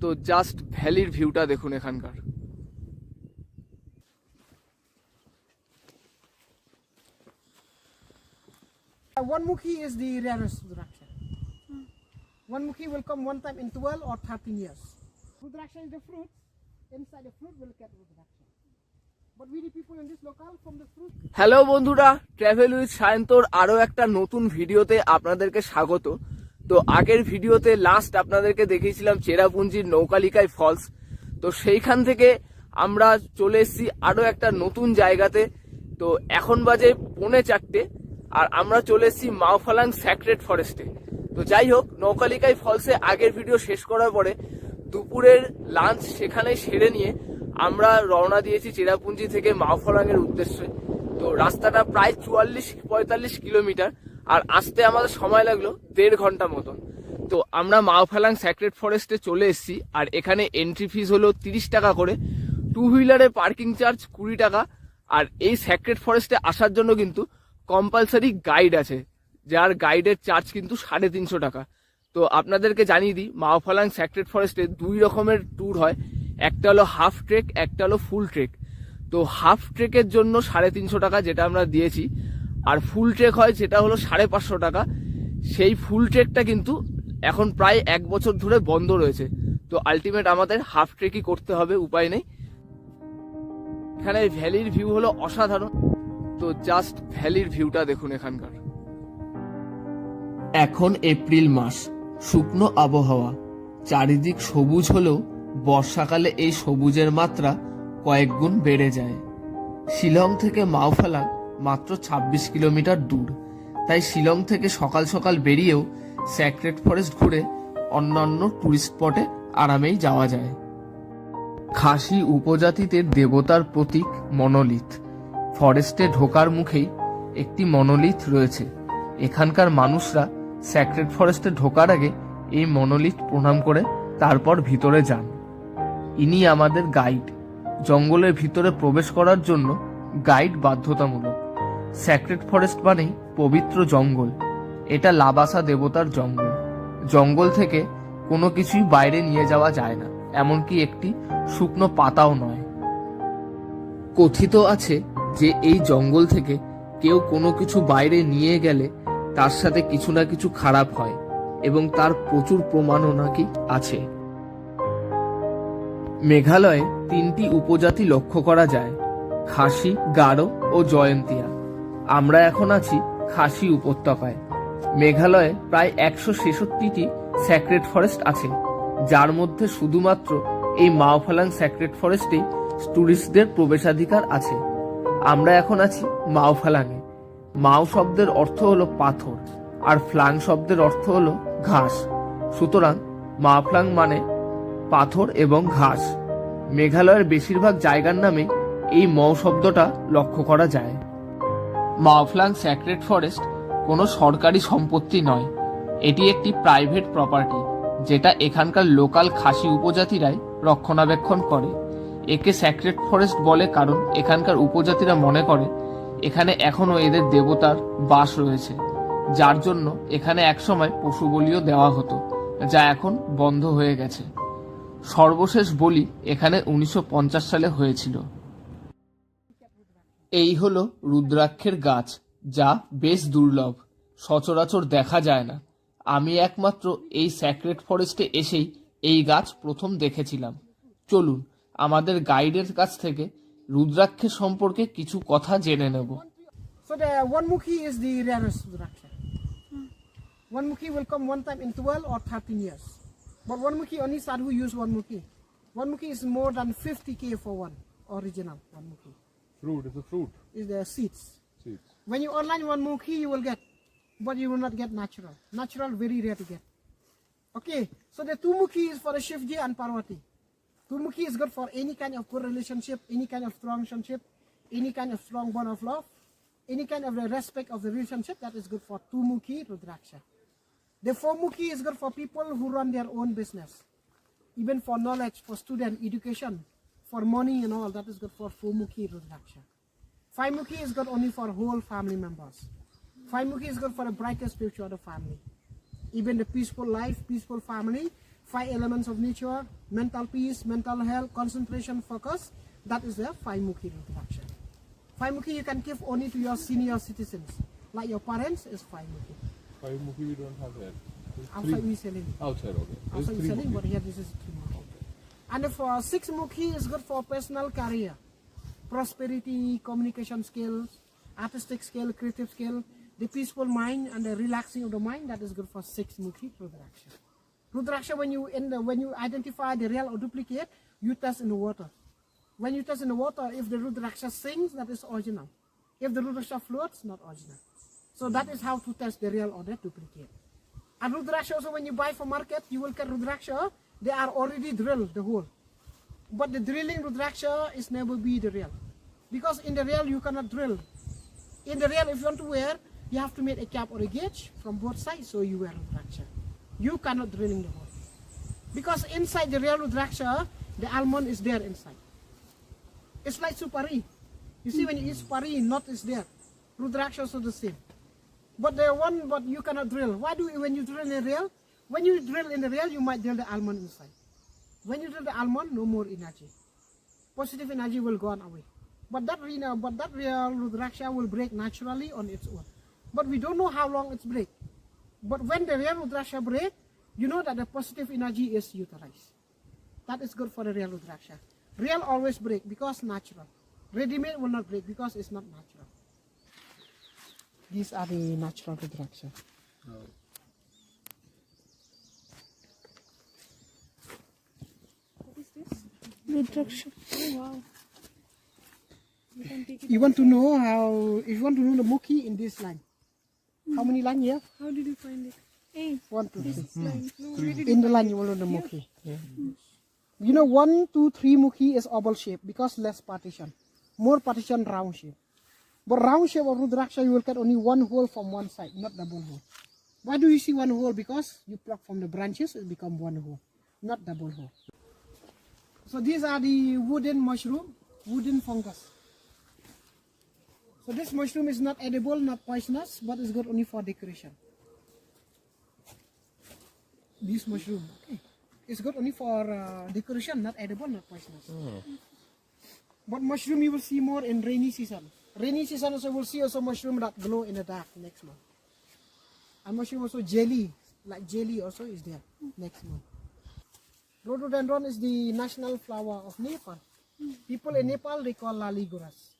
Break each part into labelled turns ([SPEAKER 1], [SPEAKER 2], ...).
[SPEAKER 1] তো জাস্ট ভ্যালির ভিউটা দেখুন এখানকার।
[SPEAKER 2] One mukhi is the rarest Rudraksha. One mukhi will come one time in 12 or 13 years. Rudraksha is the fruit. Inside the fruit will get Rudraksha. But we the people in this locale from the fruit.
[SPEAKER 1] Hello বন্ধুরা, travel with সায়ন্তর আরো একটা নতুন ভিডিওতে আপনাদেরকে স্বাগত। তো আগের ভিডিওতে লাস্ট আপনাদেরকে দেখিয়েছিলাম চেরাপুঞ্জির নৌকালিকায় ফলস। তো সেইখান থেকে আমরা চলে এসেছি আরো একটা নতুন জায়গাতে। তো এখন বাজে 3:45 আর আমরা চলে এসেছি মাওফালাং স্যাক্রেড ফরেস্টে। তো যাই হোক, নৌকালিকায় ফলসে আগের ভিডিও শেষ করার পরে দুপুরের লাঞ্চ সেখানে সেরে নিয়ে আমরা রওনা দিয়েছি চেরাপুঞ্জি থেকে মাওফালাং এর উদ্দেশ্যে। তো রাস্তাটা প্রায় 44-45 কিলোমিটার আর আসতে আমাদের সময় লাগলো 1.5 ঘন্টা মতন। তো আমরা মাওফালাং স্যাক্রেড ফরেস্টে চলে এসেছি আর এখানে এন্ট্রি ফিস হলো 30 টাকা করে, 2 হুইলারে পার্কিং চার্জ 20 টাকা। আর এই স্যাক্রেড ফরেস্টে আসার জন্য কিন্তু কম্পালসারি গাইড আছে, যার গাইডের চার্জ কিন্তু 350 টাকা। তো আপনাদেরকে জানিয়ে দিই, মাওফালাং স্যাক্রেড ফরেস্টে 2 রকমের ট্যুর হয়, একটা হলো হাফ ট্রেক, একটা হলো ফুল ট্রেক। তো হাফ ট্রেকের জন্য 350 টাকা যেটা আমরা দিয়েছি, আর ফুল ট্রেক হয় যেটা হলো 550 টাকা। সেই ফুল ট্রেকটা কিন্তু এখন প্রায় 1 বছর ধরে বন্ধ রয়েছে। তো আলটিমেট আমাদের হাফ ট্রেকই করতে হবে, উপায় নেই। এখানে ভ্যালির ভিউ হলো অসাধারণ। তো জাস্ট ভ্যালির ভিউটা দেখুন এখানকার। এখন এপ্রিল মাস, শুকনো আবহাওয়া, চারিদিক সবুজ হলেও বর্ষাকালে এই সবুজের মাত্রা কয়েক গুণ বেড়ে যায়। শিলং থেকে মাওফালাং মাত্র 26 কিলোমিটার দূর, তাই শিলং থেকে সকাল সকাল বেরিয়েও স্যাক্রেড ফরেস্ট ঘুরে অন্যান্য টুরিস্ট স্পটে আরামেই যাওয়া যায়। খাসি উপজাতিতে দেবতার প্রতীক মনোলিথ। ফরেস্টে ঢোকার মুখেই একটি মনোলিথ রয়েছে। এখানকার মানুষরা স্যাক্রেড ফরেস্টে ঢোকার আগে এই মনোলিথ প্রণাম করে তারপর ভিতরে যান। ইনি আমাদের গাইড। জঙ্গলের ভিতরে প্রবেশ করার জন্য গাইড বাধ্যতামূলক। স্যাক্রেড ফরেস্ট মানেই পবিত্র জঙ্গল। এটা লাবাসা দেবতার জঙ্গল। জঙ্গল থেকে কোনো কিছুই বাইরে নিয়ে যাওয়া যায় না, এমনকি একটি শুকনো পাতাও নয়। কথিত আছে যে এই জঙ্গল থেকে কেউ কোনো কিছু বাইরে নিয়ে গেলে তার সাথে কিছু না কিছু খারাপ হয়, এবং তার প্রচুর প্রমাণও নাকি আছে। মেঘালয়ে 3টি উপজাতি লক্ষ্য করা যায়: খাসি, গারো ও জয়ন্তিয়া। আমরা এখন আছি খাসি উপত্যকায়। মেঘালয়ে প্রায় 166টি স্যাক্রেড ফরেস্ট আছে, যার মধ্যে শুধুমাত্র এই মাওফালাং স্যাক্রেড ফরেস্টেই টুরিস্টদের প্রবেশাধিকার আছে। আমরা এখন আছি মাওফালাংয়ে। মাও শব্দের অর্থ হলো পাথর আর ফ্লাং শব্দের অর্থ হলো ঘাস, সুতরাং মাওফালাং মানে পাথর এবং ঘাস। মেঘালয়ের বেশিরভাগ জায়গার নামে এই ম শব্দটা লক্ষ্য করা যায়। মাওফালাং স্যাক্রেড ফরেস্ট কোনো সরকারি সম্পত্তি নয়, এটি একটি প্রাইভেট প্রপার্টি, যেটা এখানকার লোকাল খাসি উপজাতিরাই রক্ষণাবেক্ষণ করে। একে স্যাক্রেড ফরেস্ট বলে কারণ এখানকার উপজাতিরা মনে করে এখানে এখনো এদের দেবতার বাস রয়েছে, যার জন্য এখানে একসময় পশু বলিও দেওয়া হতো, যা এখন বন্ধ হয়ে গেছে। সর্বশেষ বলি এখানে 1950 সালে হয়েছিল। এই হলো রুদ্রাক্ষের গাছ, যা বেশ দুর্লভ, সচরাচর দেখা যায় না। আমি একমাত্র এই স্যাক্রেড ফরেস্টে এসেই এই গাছ প্রথম দেখেছিলাম। চলুন আমাদের গাইডের কাছ থেকে রুদ্রাক্ষের সম্পর্কে কিছু কথা জেনে নেব।
[SPEAKER 2] So the one mukhi is the rarest Rudraksha. One mukhi will come one time in 12 or 13 years. But one mukhi, only sadhu use one mukhi. One mukhi is more than 50k for one original one mukhi.
[SPEAKER 3] Fruit is a fruit.
[SPEAKER 2] Is the seeds.
[SPEAKER 3] Seeds.
[SPEAKER 2] When you online one mukhi, you will get, but you will not get natural. Natural very rare to get. Okay, so the two mukhi is for the Shivji and Parvati. Two mukhi is good for any kind of good relationship, any kind of strong relationship, any kind of strong bond of love, any kind of the respect of the relationship. That is good for two mukhi Rudraksha. The 4 mukhi is good for people who run their own business, even for knowledge, for student education, for money and all. That is good for 4 mukhi Rudraksha. 5 mukhi is good only for whole family members. 5 mukhi is good for the brightest future of the family. Even the peaceful life, peaceful family, 5 elements of nature, mental peace, mental health, concentration, focus. That is the 5 Mukhi Rudraksha. 5 Mukhi you can give only to your senior citizens. Like your parents is 5 Mukhi.
[SPEAKER 3] 5 Mukhi we don't have here.
[SPEAKER 2] Outside we selling.
[SPEAKER 3] Outside, okay.
[SPEAKER 2] Outside we
[SPEAKER 3] There's
[SPEAKER 2] selling,
[SPEAKER 3] three
[SPEAKER 2] but here this is 3 Mukhi. And for 6 Mukhi is good for personal career, prosperity, communication skills, artistic skill, creative skill, the peaceful mind and the relaxing of the mind. That is good for 6 Mukhi Rudraksha. Rudraksha, when you identify the real or duplicate, you test in the water. When you test in the water, if the Rudraksha sings, that is original. If the Rudraksha floats, not original. So that is how to test the real or the duplicate. And Rudraksha also, when you buy from market, you will get Rudraksha, they are already drilled, the hole. But the drilling Rudraksha is never be the real. Because in the real, you cannot drill. In the real, if you want to wear, you have to make a cap or a gauge from both sides, so you wear Rudraksha. You cannot drilling the hole. Because inside the real Rudraksha, the almond is there inside. It's like supari. You see, when you eat supari, nut is there. Rudraksha also the same. But you cannot drill. Why do when you drill in the real? When you drill in the real, you might drill the almond inside. When you drill the almond, no more energy. Positive energy will go on away. But that real Rudraksha will break naturally on its own. But we don't know how long it's break. But when the real Rudraksha break, you know that the positive energy is utilized. That is good for the real Rudraksha. Real always break because natural. Ready-made will not break because it's not natural. These are the natural Rudraksha.
[SPEAKER 4] What is this? Rudraksha. Oh wow. You can take it.
[SPEAKER 2] You want to know if you want to know the Mukhi in this line. How many line here?
[SPEAKER 4] How did you find it? Hey,
[SPEAKER 2] 1, 2, 3.
[SPEAKER 4] this line. No, where did
[SPEAKER 2] In
[SPEAKER 4] you
[SPEAKER 2] the line you will know the Mukhi. You know 1, 2, 3 Mukhi is oval shape because less partition. More partition round shape. But round shape of Rudraksha you will get only 1 hole from one side, not double hole. Why do you see 1 hole? Because you pluck from the branches, it become 1 hole, not double hole. So these are the wooden mushroom, wooden fungus. So this mushroom is not edible, not poisonous, but it's good only for decoration. This mushroom, okay. It's good only for decoration, not edible, not poisonous. But mushroom you will see more in rainy season. Rainy season also will see also mushroom that glow in the dark next month. And mushroom also jelly, like jelly also is there next month. Rhododendron is the national flower of Nepal. People in Nepal they call laliguras.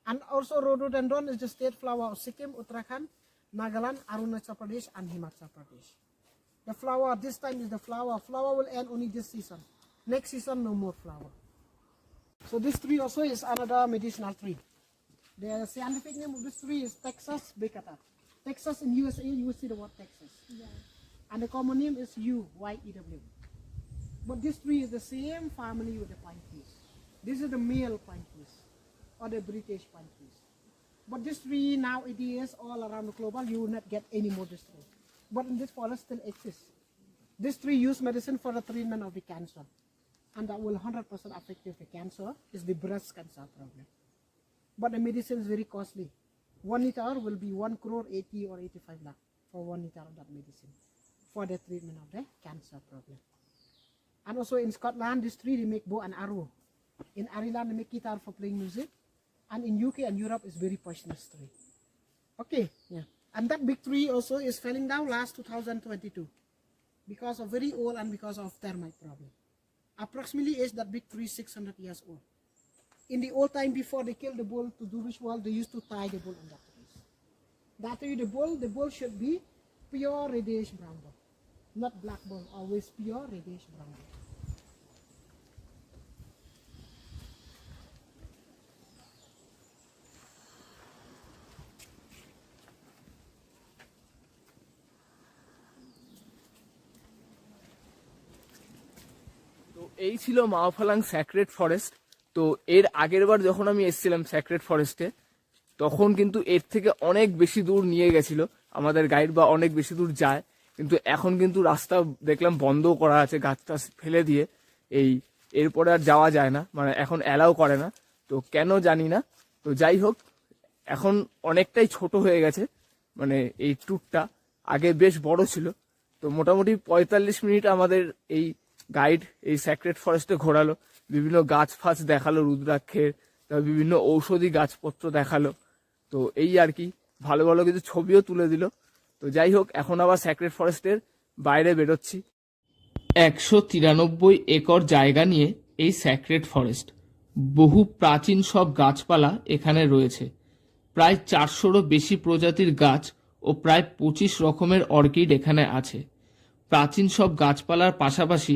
[SPEAKER 2] And also rhododendron is the state flower of Sikkim, Uttarakhand, Nagaland, Arunachal Pradesh and Himachal Pradesh. The flower this time is the flower. Flower will end only this season. Next season no more flower. So this tree also is another medicinal tree. The scientific name of this tree is Texas baccata. Texas in USA you will see the word Texas.
[SPEAKER 4] Yeah.
[SPEAKER 2] And the common name is Yew. But this tree is the same family with the pine trees. This is the male pine trees or the British pine trees. But this tree nowadays all around the global you will not get any more this tree. But in this forest still exists. This tree use medicine for the treatment of the cancer. And that will 100% effective the cancer is the breast cancer problem. But the medicine is very costly. 1 liter will be 1 crore 80 or 85 lakh for 1 liter of that medicine for the treatment of the cancer problem. And also in Scotland, this tree they make bow and arrow. In Ireland, they make guitar for playing music. And in UK and Europe, it's very poisonous tree. Okay, yeah. And that big tree also is falling down last 2022 because of very old and because of termite problem. Approximately is that big tree 600 years old. In the old time before they killed the bull to do ritual, they used to tie the bull on that tree. That tree, the bull should be pure reddish brown bull, not black bull, always pure reddish brown bull.
[SPEAKER 1] তো এই ছিল মাওফালাং sacred forest. তো এর আগের বার যখন আমি এসেছিলাম sacred ফরেস্টে তখন কিন্তু এর থেকে অনেক বেশি দূর নিয়ে গেছিল আমাদের গাইড বা অনেক বেশি দূর যায়, কিন্তু এখন কিন্তু রাস্তা দেখলাম বন্ধ করা আছে গাছ টাছ ফেলে দিয়ে। এরপরে আর যাওয়া যায় না, মানে এখন অ্যালাউ করে না, তো কেন জানি না। তো যাই হোক, এখন অনেকটাই ছোট হয়ে গেছে, মানে এই ট্যুরটা আগে বেশ বড় ছিল। তো তো মোটামুটি 45 মিনিট আমাদের এই গাইড এই স্যাক্রেড ফরেস্টে ঘোরালো, বিভিন্ন গাছ ফাছ দেখালো, রুদ্রাক্ষের, তারপর বিভিন্ন ঔষধি গাছপত্র দেখালো। তো এই আর কি, ভালো ভালো কিছু ছবিও তুলে দিল। তো যাই হোক, এখন আবার স্যাক্রেড ফরেস্টের বাইরে বেরোচ্ছি। 193 একর জায়গা নিয়ে এই স্যাক্রেড ফরেস্ট। বহু প্রাচীন সব গাছপালা এখানে রয়েছে। প্রায় 400রও বেশি প্রজাতির গাছ ও প্রায় 25 রকমের অর্কিড এখানে আছে। প্রাচীন সব গাছপালার পাশাপাশি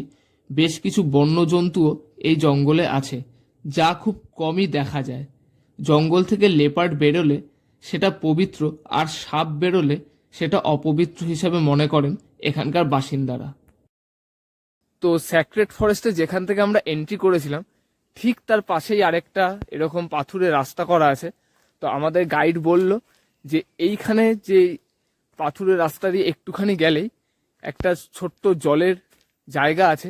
[SPEAKER 1] বেশ কিছু বন্যজন্তুও এই জঙ্গলে আছে, যা খুব কমই দেখা যায়। জঙ্গল থেকে লেপার্ড বেরোলে সেটা পবিত্র, আর সাপ বেরোলে সেটা অপবিত্র হিসাবে মনে করেন এখানকার বাসিন্দারা। তো স্যাক্রেড ফরেস্টে যেখান থেকে আমরা এন্ট্রি করেছিলাম, ঠিক তার পাশেই আরেকটা এরকম পাথুরে রাস্তা করা আছে। তো আমাদের গাইড বলল যে এইখানে যে পাথুরে রাস্তা দিয়ে একটুখানি গেলেই একটা ছোট্ট জলের জায়গা আছে,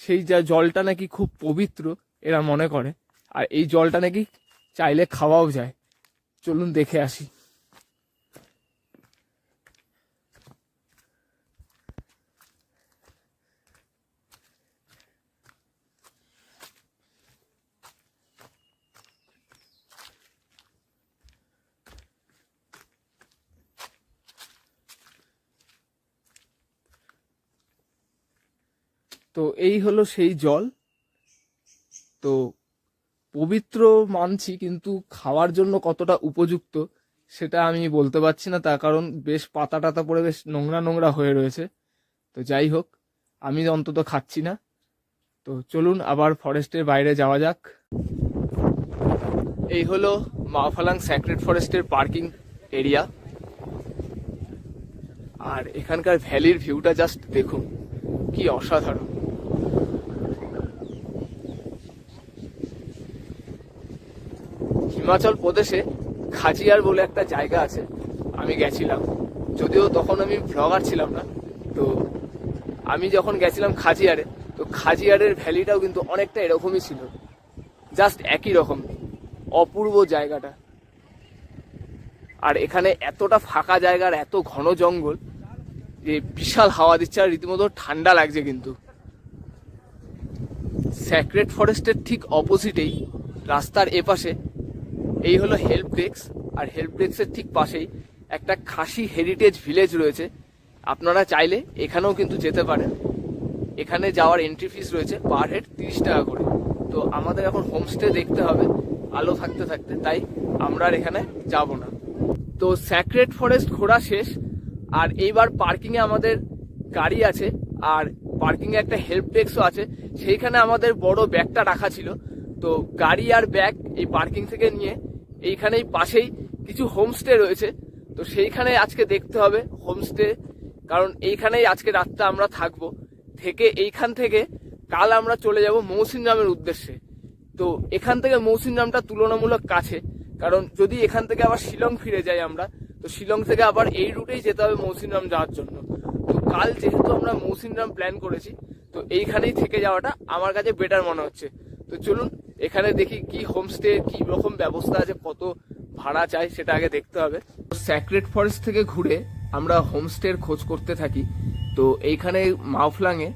[SPEAKER 1] সেই জলটা নাকি খুব পবিত্র এরা মনে করে, আর এই জলটা নাকি চাইলে খাওয়াও যায়। চলুন দেখে আসি। তো এই হলো সেই জল। তো পবিত্র মানছি, কিন্তু খাওয়ার জন্য কতটা উপযুক্ত সেটা আমি বলতে পারছি না, তার কারণ বেশ পাতা টাতা পড়ে বেশ নোংরা নোংরা হয়ে রয়েছে। তো যাই হোক, আমি অন্তত খাচ্ছি না। তো চলুন আবার ফরেস্টের বাইরে যাওয়া যাক। এই হলো মাওফালাং স্যাক্রেড ফরেস্টের পার্কিং এরিয়া, আর এখানকার ভ্যালির ভিউটা জাস্ট দেখুন, কি অসাধারণ। হিমাচল প্রদেশে খাজিয়ার বলে একটা জায়গা আছে, আমি গেছিলাম, যদিও তখন আমি ভ্লগার ছিলাম না। তো আমি যখন গেছিলাম খাজিয়ারে, তো খাজিয়ারের ভ্যালিটাও কিন্তু অনেকটা এরকমই ছিল, জাস্ট একই রকম, অপূর্ব জায়গাটা। আর এখানে এতটা ফাঁকা জায়গার এত ঘন জঙ্গল যে বিশাল হাওয়া দিচ্ছে, আর রীতিমতো ঠান্ডা লাগছে। কিন্তু স্যাক্রেড ফরেস্টের ঠিক অপোজিটেই রাস্তার এপাশে এই হলো হেল্প ডেস্ক, আর হেল্প ডেস্কের ঠিক পাশেই একটা খাসি হেরিটেজ ভিলেজ রয়েছে। আপনারা চাইলে এখানেও কিন্তু যেতে পারেন। এখানে যাওয়ার এন্ট্রি ফিস রয়েছে পার হেড 30 টাকা করে। তো আমাদের এখন হোমস্টে দেখতে হবে আলো থাকতে থাকতে, তাই আমরা আর এখানে যাব না। তো স্যাক্রেড ফরেস্ট ঘোরা শেষ, আর এইবার পার্কিংয়ে আমাদের গাড়ি আছে, আর পার্কিংয়ে একটা হেল্প ডেস্কও আছে। সেইখানে আমাদের বড় ব্যাগটা রাখা ছিল। তো গাড়ি আর ব্যাগ এই পার্কিং থেকে নিয়ে এইখানেই পাশেই কিছু হোমস্টে রয়েছে, তো সেইখানে আজকে দেখতে হবে হোমস্টে, কারণ এইখানেই আজকে রাতটা আমরা থাকবো। থেকে এইখান থেকে কাল আমরা চলে যাব মৌসিনরামের উদ্দেশ্যে। তো এখান থেকে মৌসিনরামটা তুলনামূলক কাছে, কারণ যদি এখান থেকে আবার শিলং ফিরে যাই আমরা, তো শিলং থেকে আবার এই রুটেই যেতে হবে মৌসিনরাম যাওয়ার জন্য। তো কাল যেহেতু আমরা মৌসিনরাম প্ল্যান করেছি, তো এইখানেই থেকে যাওয়াটা আমার কাছে বেটার মনে হচ্ছে। তো চলুন এখানে দেখি কি হোমস্টে, কি রকম ব্যবস্থা আছে, কত ভাড়া চাই সেটা আগে দেখতে হবে। স্যাক্রেড ফরেস্ট থেকে ঘুরে আমরা হোমস্টের খোঁজ করতে থাকি। তো এইখানে মাওফলাংয়ে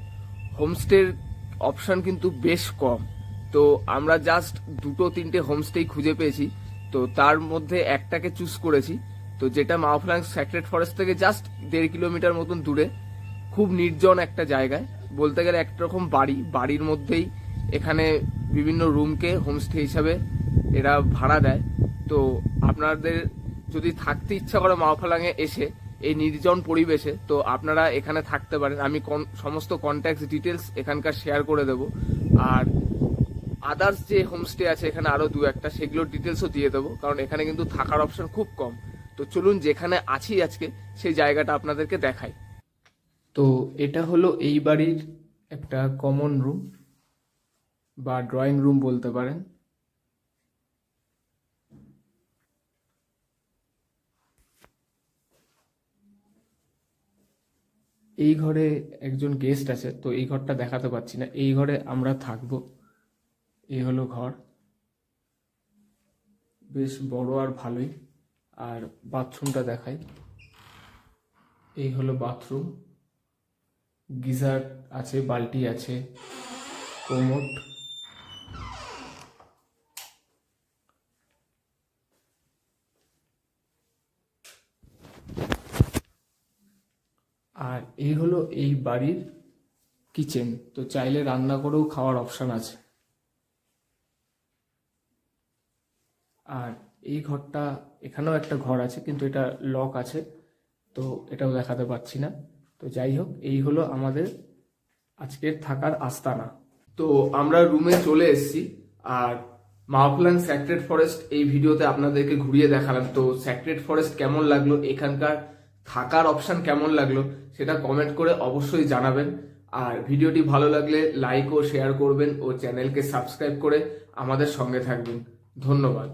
[SPEAKER 1] হোমস্টের অপশন কিন্তু বেশ কম। তো আমরা জাস্ট 2-3টে হোমস্টেই খুঁজে পেয়েছি, তো তার মধ্যে একটাকে চুজ করেছি। তো যেটা মাওফলাং স্যাক্রেড ফরেস্ট থেকে জাস্ট 1.5 কিলোমিটার মতন দূরে, খুব নির্জন একটা জায়গায়, বলতে গেলে একরকম বাড়ির মধ্যেই এখানে বিভিন্ন রুমকে হোমস্টে হিসাবে এরা ভাড়া দেয়। তো আপনাদের যদি থাকতে ইচ্ছা করে মাওফালাংয়ে এসে এই নির্জন পরিবেশে, তো আপনারা এখানে থাকতে পারেন। আমি সমস্ত কন্ট্যাক্ট ডিটেলস এখানকার শেয়ার করে দেবো, আর আদার্স যে হোমস্টে আছে এখানে আরো 2-1টা, সেগুলোর ডিটেলসও দিয়ে দেবো, কারণ এখানে কিন্তু থাকার অপশন খুব কম। তো চলুন যেখানে আছি আজকে সেই জায়গাটা আপনাদেরকে দেখাই। তো এটা হলো এই বাড়ির একটা কমন রুম বা ড্রয়িং রুম বলতে পারেন। এই ঘরে একজন গেস্ট আছে, তো এই ঘরটা দেখাতে পাচ্ছি না, এই ঘরে আমরা থাকবো। এই হলো ঘর, বেশ বড় আর ভালোই। আর বাথরুমটা দেখাই, এই হলো বাথরুম। গিজার আছে, বালতি আছে, কোমোট। আর এই হলো এই বাড়ির কিচেন। তো চাইলে রান্না করেও খাওয়ার অপশন আছে। আর এই ঘরটা, এখানেও একটা ঘর আছে কিন্তু এটা লক আছে, তো এটাও দেখাতে পাচ্ছি না। তো যাই হোক, এই হলো আমাদের আজকের থাকার আস্তানা। তো আমরা রুমে চলে এসেছি। আর মাওফ্ল্যাং স্যাক্রেড ফরেস্ট এই ভিডিওতে আপনাদেরকে ঘুরিয়ে দেখালাম। তো স্যাক্রেড ফরেস্ট কেমন লাগলো, এখানকার থাকার অপশন কেমন লাগলো, সেটা কমেন্ট করে অবশ্যই জানাবেন। আর ভিডিওটি ভালো লাগলে লাইক ও শেয়ার করবেন ও চ্যানেলকে সাবস্ক্রাইব করে আমাদের সঙ্গে থাকবেন। ধন্যবাদ।